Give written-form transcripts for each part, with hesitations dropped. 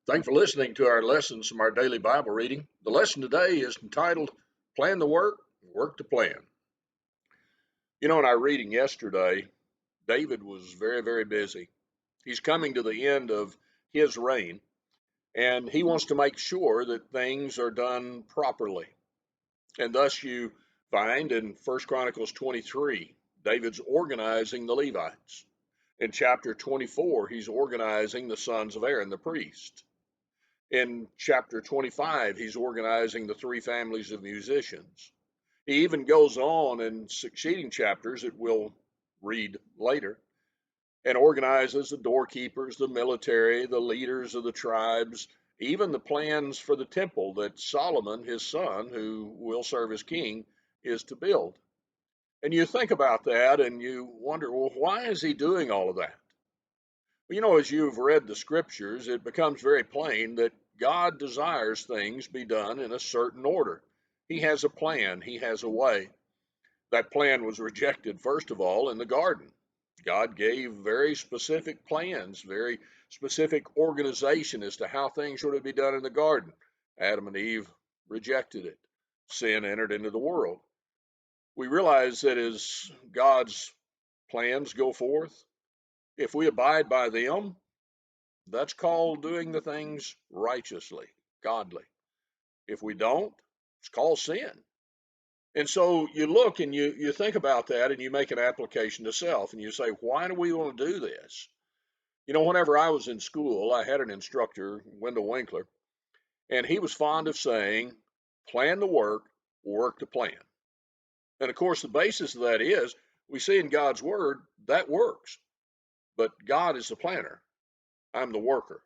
Thanks for listening to our lessons from our daily Bible reading. The lesson today is entitled Plan the Work, Work to Plan. In our reading yesterday, David was very busy. He's coming to the end of his reign, and he wants to make sure that things are done properly. And thus you find in 1 Chronicles 23, David's organizing the Levites. In chapter 24, he's organizing the sons of Aaron, the priest. In chapter 25, he's organizing the three families of musicians. He even goes on in succeeding chapters that we'll read later and organizes the doorkeepers, the military, the leaders of the tribes, even the plans for the temple that Solomon, his son, who will serve as king, is to build. And you think about that and you wonder, well, why is he doing all of that? As you've read the scriptures, it becomes very plain that God desires things be done in a certain order. He has a plan, He has a way. That plan was rejected, first of all, in the garden. God gave very specific plans, very specific organization as to how things were to be done in the garden. Adam and Eve rejected it. Sin entered into the world. We realize that as God's plans go forth, if we abide by them, that's called doing the things righteously, godly. If we don't, it's called sin. And so you look and you think about that and you make an application to self and you say, why do we want to do this? Whenever I was in school, I had an instructor, Wendell Winkler, and he was fond of saying, plan the work, work the plan. And of course, the basis of that is we see in God's word that works. But God is the planner. I'm the worker.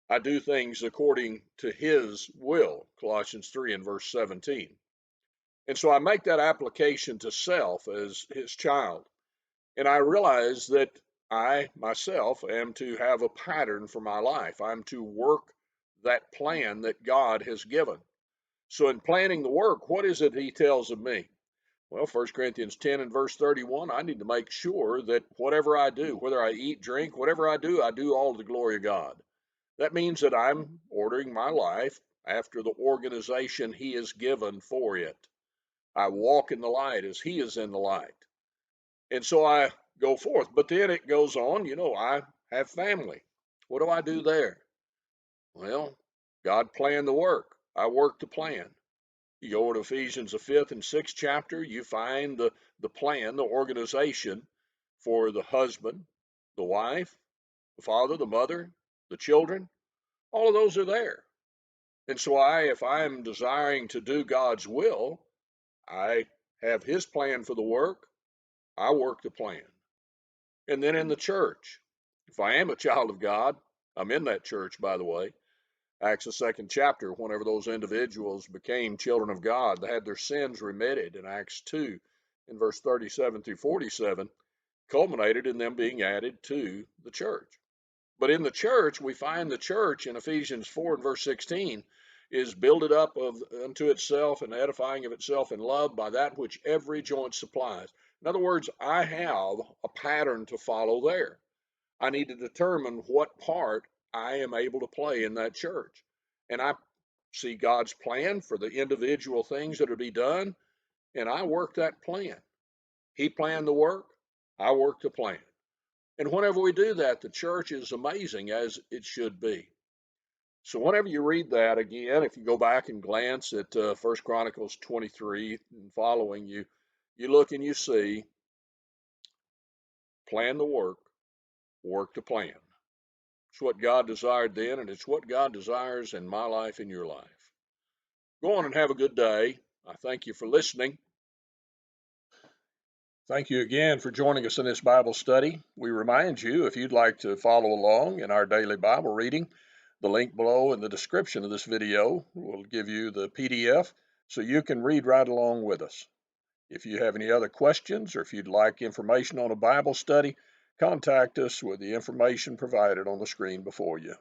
I do things according to His will, Colossians 3 and verse 17. And so I make that application to self as His child. And I realize that I myself am to have a pattern for my life. I'm to work that plan that God has given. So in planning the work, what is it He tells of me? Well, 1 Corinthians 10 and verse 31, I need to make sure that whatever I do, whether I eat, drink, whatever I do all to the glory of God. That means that I'm ordering my life after the organization He has given for it. I walk in the light as He is in the light. And so I go forth. But then it goes on, I have family. What do I do there? Well, God planned the work. I work the plan. You go to Ephesians, the 5th and 6th chapter, you find the plan, the organization for the husband, the wife, the father, the mother, the children. All of those are there. And so if I'm desiring to do God's will, I have His plan for the work. I work the plan. And then in the church, if I am a child of God, I'm in that church, by the way. Acts, the 2nd chapter, whenever those individuals became children of God, they had their sins remitted in Acts 2, in verse 37 through 47, culminated in them being added to the church. But in the church, we find the church in Ephesians 4 and verse 16 is builded up unto itself and edifying of itself in love by that which every joint supplies. In other words, I have a pattern to follow there. I need to determine what part I am able to play in that church. And I see God's plan for the individual things that are to be done, and I work that plan. He planned the work, I work the plan. And whenever we do that, the church is amazing as it should be. So whenever you read that again, if you go back and glance at 1 Chronicles 23 and following, you look and you see, plan the work, work the plan. It's what God desired then, and it's what God desires in my life and your life. Go on and have a good day. I thank you for listening. Thank you again for joining us in this Bible study. We remind you, if you'd like to follow along in our daily Bible reading, the link below in the description of this video will give you the PDF so you can read right along with us. If you have any other questions or if you'd like information on a Bible study, contact us with the information provided on the screen before you.